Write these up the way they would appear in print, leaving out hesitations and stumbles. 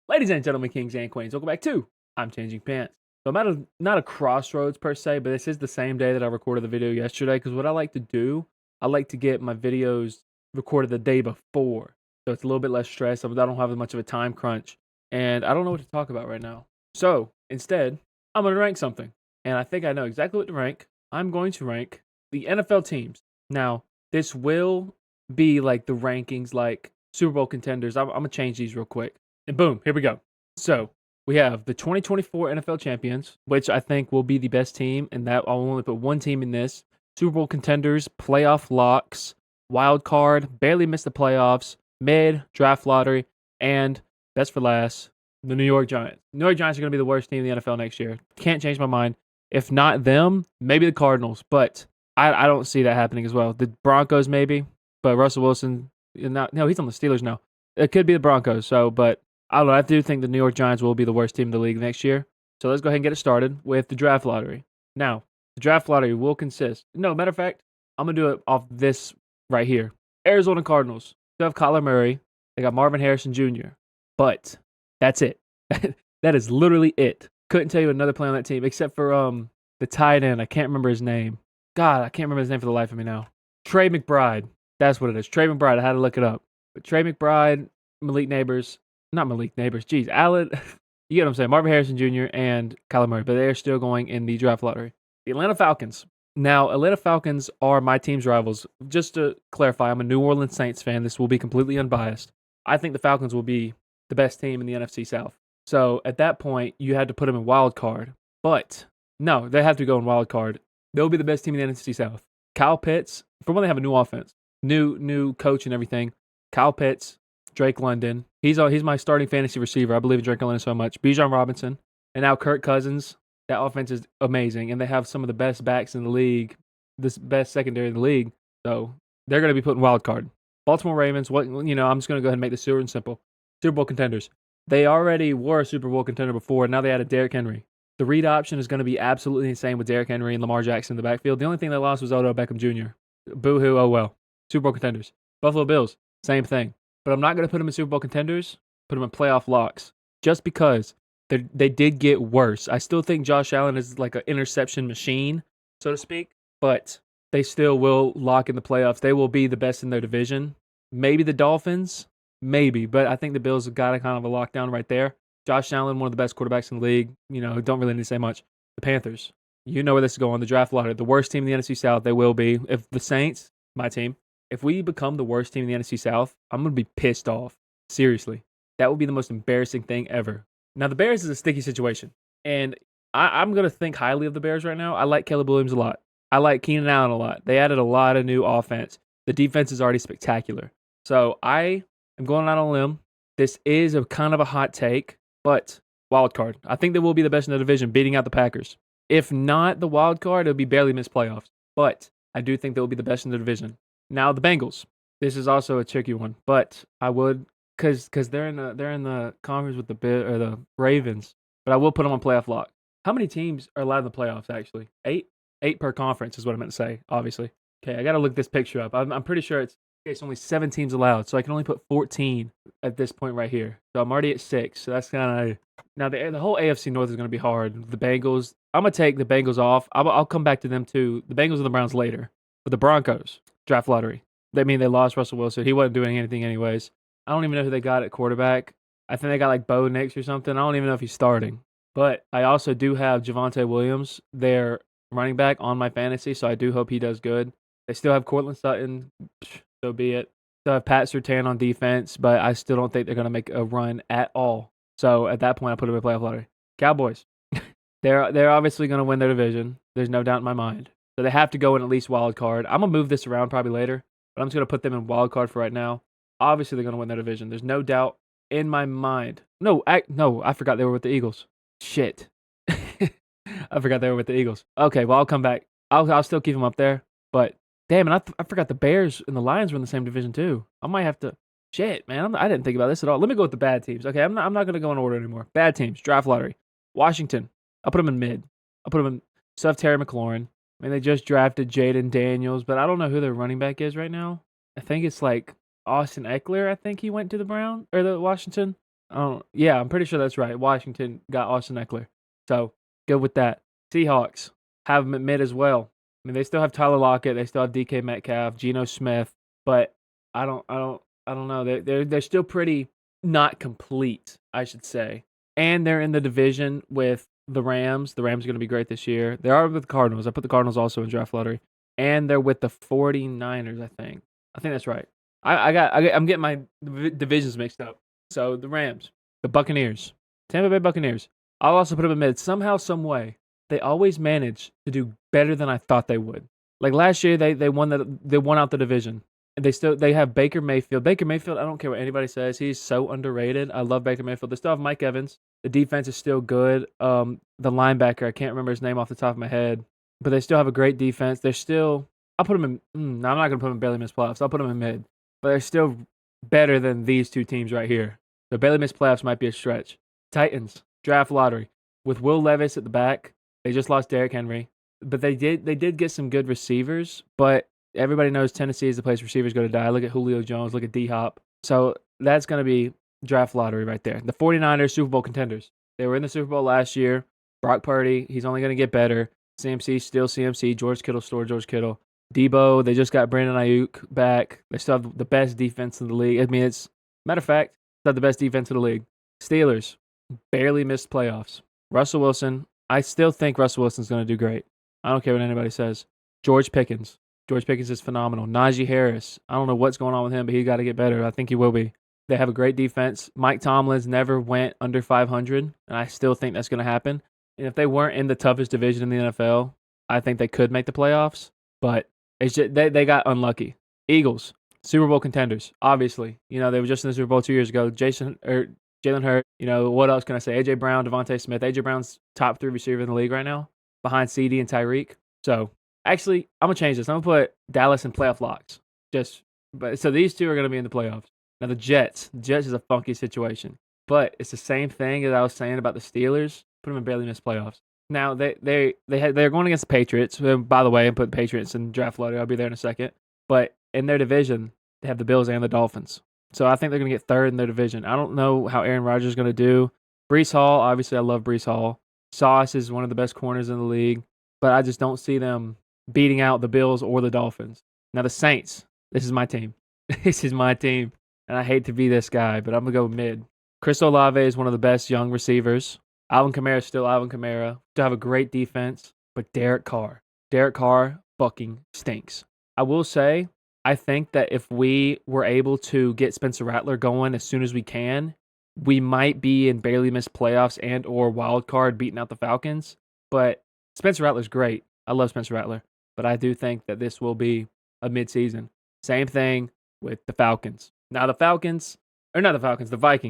Ladies and gentlemen, kings and queens, welcome back to I'm Changing Pants. So I'm at not a crossroads per se, but this is the same day that I recorded the video yesterday. Because what I like to do, I like to get my videos recorded the day before, so it's a little bit less stress. I don't have as much of a time crunch, and I don't know what to talk about right now. So instead, I'm going to rank something, and I think I know exactly what to rank. I'm going to rank the NFL teams. Now, this will be like the rankings, like Super Bowl contenders. I'm gonna change these real quick. And boom, here we go. So we have the 2024 NFL champions, which I think will be the best team, and that I'll only put one team in this. Super Bowl contenders, playoff locks, wild card, barely missed the playoffs, mid, draft lottery, and best for last, the New York Giants. New York Giants are going to be the worst team in the NFL next year. Can't change my mind. If not them, maybe the Cardinals, but I don't see that happening as well. The Broncos maybe, but Russell Wilson, he's on the Steelers now. It could be the Broncos. So, but I don't know. I do think the New York Giants will be the worst team in the league next year. So let's go ahead and get it started with the draft lottery. Now, the draft lottery will consist. No, matter of fact, I'm gonna do it off this right here. Arizona Cardinals. They have Kyler Murray. They got Marvin Harrison Jr. But that's it. That is literally it. Couldn't tell you another player on that team except for the tight end. I can't remember his name. God, I can't remember his name for the life of me now. Trey McBride. That's what it is. Trey McBride. I had to look it up. But Trey McBride, Malik Neighbors, not Malik Neighbors. Geez, Allen. You get what I'm saying. Marvin Harrison Jr. and Kyler Murray, but they're still going in the draft lottery. The Atlanta Falcons. Now, Atlanta Falcons are my team's rivals. Just to clarify, I'm a New Orleans Saints fan. This will be completely unbiased. I think the Falcons will be the best team in the NFC South. So at that point, you had to put them in wild card. But no, they have to go in wild card. They'll be the best team in the NFC South. Kyle Pitts, for one, they have a new offense, new coach and everything. Kyle Pitts, Drake London. He's my starting fantasy receiver. I believe in Drake London so much. Bijan Robinson, and now Kirk Cousins. That offense is amazing, and they have some of the best backs in the league, this best secondary in the league. So they're going to be putting wild card. Baltimore Ravens. I'm just going to go ahead and make this super and simple. Super Bowl contenders. They already were a Super Bowl contender before, and now they added Derrick Henry. The read option is going to be absolutely insane with Derrick Henry and Lamar Jackson in the backfield. The only thing they lost was Odell Beckham Jr. Boo-hoo, oh well. Super Bowl contenders. Buffalo Bills, same thing. But I'm not going to put them in Super Bowl contenders, put them in playoff locks, just because they did get worse. I still think Josh Allen is like an interception machine, so to speak, but they still will lock in the playoffs. They will be the best in their division. Maybe the Dolphins, maybe, but I think the Bills have got a kind of a lockdown right there. Josh Allen, one of the best quarterbacks in the league. Don't really need to say much. The Panthers, you know where this is going. The draft lottery, the worst team in the NFC South. They will be. If the Saints, my team, if we become the worst team in the NFC South, I'm going to be pissed off. Seriously. That would be the most embarrassing thing ever. Now, the Bears is a sticky situation, and I'm going to think highly of the Bears right now. I like Caleb Williams a lot. I like Keenan Allen a lot. They added a lot of new offense. The defense is already spectacular. So I am going out on a limb. This is a kind of a hot take, but wild card. I think they will be the best in the division, beating out the Packers. If not the wild card, it'll be barely missed playoffs. But I do think they'll be the best in the division. Now the Bengals. This is also a tricky one, but I would because they're in the conference with the Ravens. But I will put them on playoff lock. How many teams are allowed in the playoffs? Actually, 8 per conference is what I meant to say. Obviously, okay. I got to look this picture up. I'm pretty sure it's only 7 teams allowed, so I can only put 14 at this point right here. So I'm already at 6. So that's kind of now the whole AFC North is going to be hard. The Bengals. I'm gonna take the Bengals off. I'll come back to them too. The Bengals and the Browns later, but the Broncos draft lottery. They mean they lost Russell Wilson. He wasn't doing anything anyways. I don't even know who they got at quarterback. I think they got like Bo Nix or something. I don't even know if he's starting. But I also do have Javonte Williams, their running back, on my fantasy, so I do hope he does good. They still have Cortland Sutton, so be it. Still have Pat Surtain on defense, but I still don't think they're going to make a run at all. So at that point, I put them in playoff lottery. Cowboys. They're obviously going to win their division. There's no doubt in my mind. So they have to go in at least wild card. I'm going to move this around probably later, but I'm just going to put them in wild card for right now. Obviously, they're going to win their division. There's no doubt in my mind. No, I forgot they were with the Eagles. Shit. I forgot they were with the Eagles. Okay, well, I'll come back. I'll still keep them up there. But, damn it, I forgot the Bears and the Lions were in the same division, too. I might have to. Shit, man, I didn't think about this at all. Let me go with the bad teams. Okay, I'm not going to go in order anymore. Bad teams, draft lottery. Washington. I'll put them in mid. I'll put them in. Still have Terry McLaurin. I mean, they just drafted Jaden Daniels, but I don't know who their running back is right now. I think it's like Austin Eckler. I think he went to the Washington. Yeah, I'm pretty sure that's right. Washington got Austin Eckler. So good with that. Seahawks have them at mid as well. I mean, they still have Tyler Lockett, they still have DK Metcalf, Geno Smith, but I don't know. They're still pretty not complete, I should say. And they're in the division with the Rams. The Rams are going to be great this year. They are with the Cardinals. I put the Cardinals also in draft lottery. And they're with the 49ers, I think. I think that's right. I'm getting my divisions mixed up. So the Rams, the Buccaneers, Tampa Bay Buccaneers. I'll also put them in mid. Somehow, some way, they always manage to do better than I thought they would. Like last year, they won out the division. And they have Baker Mayfield. Baker Mayfield, I don't care what anybody says, he's so underrated. I love Baker Mayfield. They still have Mike Evans. The defense is still good. The linebacker, I can't remember his name off the top of my head, but they still have a great defense. They're still, I'll put them in. No, I'm not gonna put them in barely missed playoffs. I'll put them in mid, but they're still better than these two teams right here. The barely missed playoffs might be a stretch. Titans draft lottery with Will Levis at the back. They just lost Derrick Henry, but they did get some good receivers. But everybody knows Tennessee is the place receivers go to die. Look at Julio Jones. Look at D Hop. So that's going to be draft lottery right there. The 49ers Super Bowl contenders. They were in the Super Bowl last year. Brock Purdy, he's only going to get better. CMC still CMC. George Kittle George Kittle. Debo, they just got Brandon Ayuk back. They still have the best defense in the league. I mean, it's matter of fact, they have the best defense in the league. Steelers barely missed playoffs. Russell Wilson, I still think Russell Wilson's going to do great. I don't care what anybody says. George Pickens. George Pickens is phenomenal. Najee Harris, I don't know what's going on with him, but he got to get better. I think he will be. They have a great defense. Mike Tomlin's never went under 500, and I still think that's going to happen. And if they weren't in the toughest division in the NFL, I think they could make the playoffs. But it's just, they got unlucky. Eagles, Super Bowl contenders, obviously. You know, they were just in the Super Bowl 2 years ago. Jalen Hurts, you know, what else can I say? A.J. Brown, Devontae Smith. A.J. Brown's top 3 receiver in the league right now, behind CD and Tyreek. So, actually, I'm going to change this. I'm going to put Dallas in playoff locks. So these two are going to be in the playoffs. Now, the Jets is a funky situation. But it's the same thing as I was saying about the Steelers. Put them in barely missed playoffs. Now, they're going against the Patriots. By the way, I put Patriots in draft lottery. I'll be there in a second. But in their division, they have the Bills and the Dolphins. So I think they're going to get third in their division. I don't know how Aaron Rodgers is going to do. Breece Hall, obviously, I love Breece Hall. Sauce is one of the best corners in the league. But I just don't see them beating out the Bills or the Dolphins. Now, the Saints, this is my team. This is my team. And I hate to be this guy, but I'm going to go mid. Chris Olave is one of the best young receivers. Alvin Kamara is still Alvin Kamara. Still have a great defense. But Derek Carr fucking stinks. I will say, I think that if we were able to get Spencer Rattler going as soon as we can, we might be in barely missed playoffs and or wild card beating out the Falcons. But Spencer Rattler's great. I love Spencer Rattler. But I do think that this will be a midseason. Same thing with the Falcons. Now the Vikings,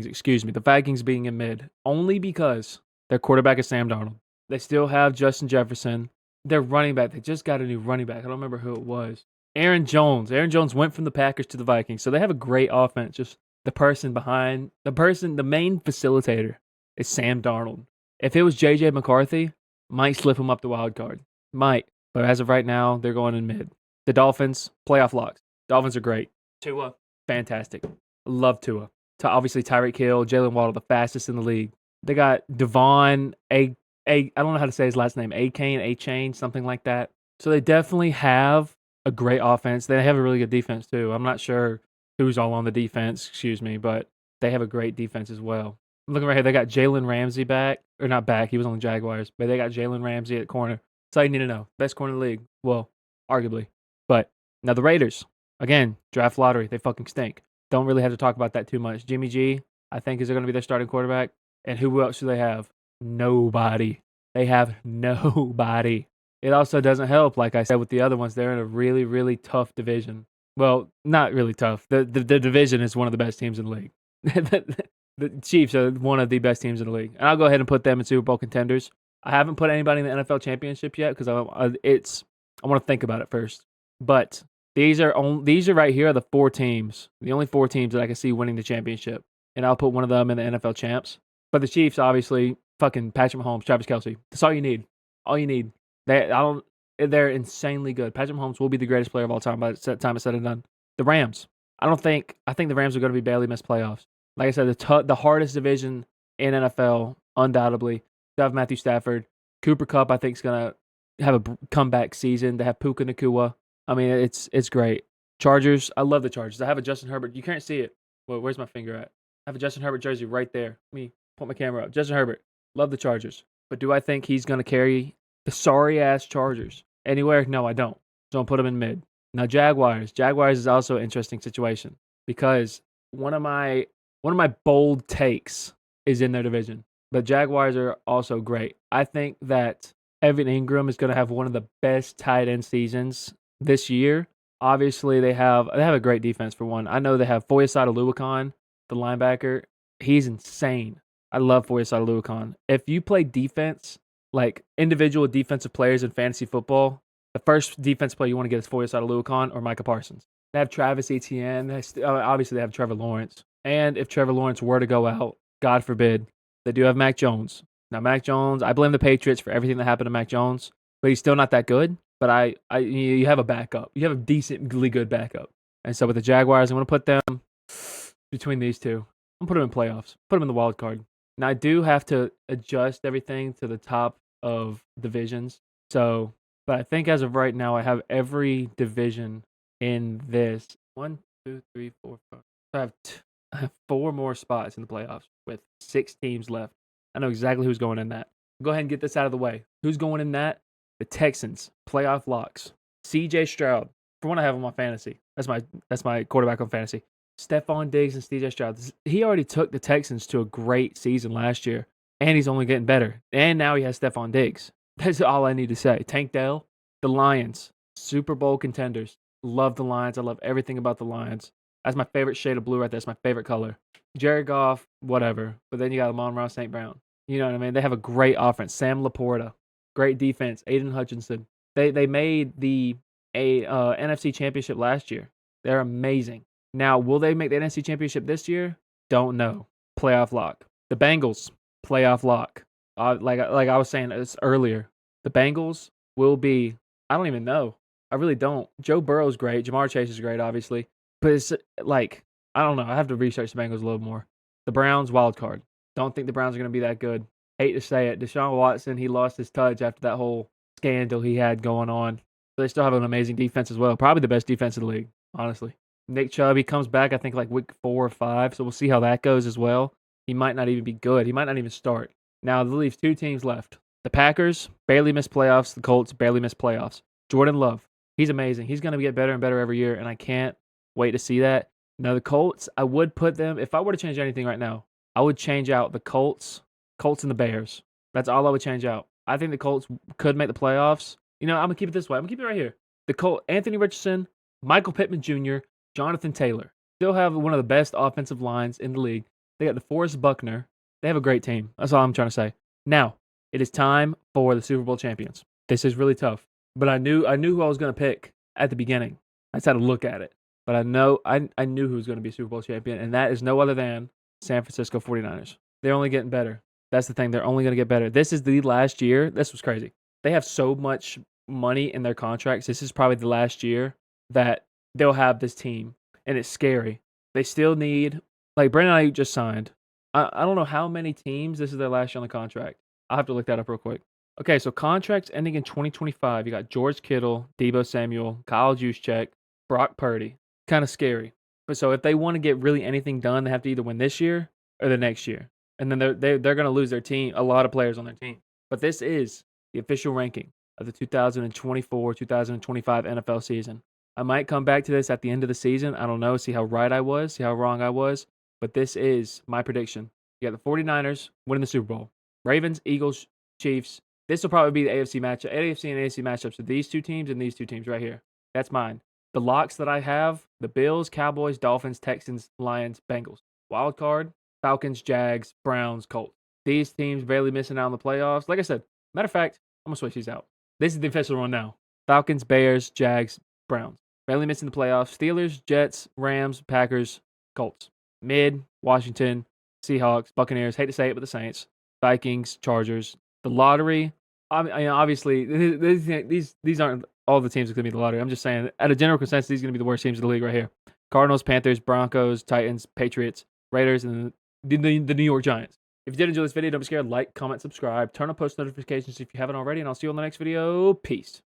excuse me. The Vikings being in mid. Only because their quarterback is Sam Darnold. They still have Justin Jefferson. Their running back, they just got a new running back. I don't remember who it was. Aaron Jones. Aaron Jones went from the Packers to the Vikings. So they have a great offense. Just the main facilitator is Sam Darnold. If it was J.J. McCarthy, might slip him up the wild card. Might. But as of right now, they're going in mid. The Dolphins, playoff locks. Dolphins are great. Tua, fantastic. Love Tua. Obviously, Tyreek Hill, Jalen Waddle, the fastest in the league. They got Devon, I don't know how to say his last name, A-Chain, something like that. So they definitely have a great offense. They have a really good defense, too. I'm not sure who's all on the defense, but they have a great defense as well. I'm looking right here. They got Jalen Ramsey back. Or not back. He was on the Jaguars. But they got Jalen Ramsey at corner. That's all you need to know. Best corner in the league. Well, arguably. But now the Raiders. Again, draft lottery. They fucking stink. Don't really have to talk about that too much. Jimmy G, I think, is going to be their starting quarterback. And who else do they have? Nobody. They have nobody. It also doesn't help, like I said, with the other ones. They're in a really, really tough division. Well, not really tough. The division is one of the best teams in the league. The Chiefs are one of the best teams in the league. And I'll go ahead and put them in Super Bowl contenders. I haven't put anybody in the NFL championship yet because I want to think about it first. But these are right here are the 4 teams, the only 4 teams that I can see winning the championship. And I'll put one of them in the NFL champs. But the Chiefs, obviously, fucking Patrick Mahomes, Travis Kelce. That's all you need. All you need. They're insanely good. Patrick Mahomes will be the greatest player of all time by the time it's said and done. The Rams. I think the Rams are going to be barely missed playoffs. Like I said, the hardest division in NFL, undoubtedly. They have Matthew Stafford. Cooper Kupp, I think, is going to have a comeback season. They have Puka Nakua. I mean, it's great. Chargers, I love the Chargers. I have a Justin Herbert. You can't see it. Well, where's my finger at? I have a Justin Herbert jersey right there. Let me point my camera up. Justin Herbert, love the Chargers. But do I think he's going to carry the sorry-ass Chargers anywhere? No, I don't. So I'll put him in mid. Now, Jaguars. Jaguars is also an interesting situation because one of my bold takes is in their division. But Jaguars are also great. I think that Evan Ingram is going to have one of the best tight end seasons this year. Obviously, they have a great defense for one. I know they have Foyesade Oluokun, the linebacker. He's insane. I love Foyesade Oluokun. If you play defense, like individual defensive players in fantasy football, the first defense player you want to get is Foyesade Oluokun or Micah Parsons. They have Travis Etienne. Obviously, they have Trevor Lawrence. And if Trevor Lawrence were to go out, God forbid, they do have Mac Jones. Now, Mac Jones, I blame the Patriots for everything that happened to Mac Jones, but he's still not that good. But you have a backup. You have a decently good backup. And so with the Jaguars, I'm going to put them between these two. I'm going to put them in playoffs. Put them in the wild card. Now, I do have to adjust everything to the top of divisions. So, but I think as of right now, I have every division in this. 1, 2, 3, 4, 5. I have 4 more spots in the playoffs with 6 teams left. I know exactly who's going in that. Go ahead and get this out of the way. Who's going in that? The Texans, playoff locks. C.J. Stroud. For one, I have him on fantasy. That's my quarterback on fantasy. Stephon Diggs and C.J. Stroud. He already took the Texans to a great season last year, and he's only getting better. And now he has Stephon Diggs. That's all I need to say. Tank Dell, the Lions, Super Bowl contenders. Love the Lions. I love everything about the Lions. That's my favorite shade of blue right there. That's my favorite color. Jared Goff, whatever. But then you got Amon-Ra St. Brown. You know what I mean? They have a great offense. Sam Laporta. Great defense. Aiden Hutchinson. They made the NFC Championship last year. They're amazing. Now, will they make the NFC Championship this year? Don't know. Playoff lock. The Bengals, playoff lock. Like I was saying earlier, the Bengals will be, I don't even know. I really don't. Joe Burrow's great. Jamar Chase is great, obviously. But it's like, I don't know. I have to research the Bengals a little more. The Browns, wild card. Don't think the Browns are going to be that good. Hate to say it. Deshaun Watson, he lost his touch after that whole scandal he had going on. But they still have an amazing defense as well. Probably the best defense in the league, honestly. Nick Chubb, he comes back, I think, like week 4 or 5. So we'll see how that goes as well. He might not even be good. He might not even start. Now, that leaves 2 teams left. The Packers barely missed playoffs. The Colts barely missed playoffs. Jordan Love, he's amazing. He's going to get better and better every year, and I can't wait to see that. Now, the Colts, I would put them, if I were to change anything right now, I would change out the Colts and the Bears. That's all I would change out. I think the Colts could make the playoffs. You know, I'm going to keep it this way. I'm going to keep it right here. The Colts, Anthony Richardson, Michael Pittman Jr., Jonathan Taylor. Still have one of the best offensive lines in the league. They got DeForest Buckner. They have a great team. That's all I'm trying to say. Now, it is time for the Super Bowl champions. This is really tough. But I knew who I was going to pick at the beginning. I just had to look at it. But I knew who was going to be Super Bowl champion, and that is no other than San Francisco 49ers. They're only getting better. That's the thing. They're only going to get better. This is the last year. This was crazy. They have so much money in their contracts. This is probably the last year that they'll have this team, and it's scary. They still need, like Brandon Ayuk just signed. I don't know how many teams this is their last year on the contract. I'll have to look that up real quick. Okay, so contracts ending in 2025. You got George Kittle, Deebo Samuel, Kyle Juszczyk, Brock Purdy. Kind of scary. But so if they want to get really anything done, they have to either win this year or the next year. And then they're going to lose their team, a lot of players on their team. But this is the official ranking of the 2024-2025 NFL season. I might come back to this at the end of the season. I don't know, see how right I was, see how wrong I was. But this is my prediction. You got the 49ers winning the Super Bowl. Ravens, Eagles, Chiefs. This will probably be the AFC matchup, AFC and AFC matchups of these 2 teams and these 2 teams right here. That's mine. The locks that I have, the Bills, Cowboys, Dolphins, Texans, Lions, Bengals. Wild card, Falcons, Jags, Browns, Colts. These teams barely missing out on the playoffs. Like I said, matter of fact, I'm going to switch these out. This is the official one now. Falcons, Bears, Jags, Browns. Barely missing the playoffs. Steelers, Jets, Rams, Packers, Colts. Mid, Washington, Seahawks, Buccaneers. Hate to say it, but the Saints. Vikings, Chargers. The lottery, I mean, obviously, these aren't all the teams that are going to be the lottery. I'm just saying, at a general consensus, these are going to be the worst teams in the league right here. Cardinals, Panthers, Broncos, Titans, Patriots, Raiders and the New York Giants. If you did enjoy this video, don't be scared. Like, comment, subscribe, turn on post notifications if you haven't already, and I'll see you on the next video. Peace.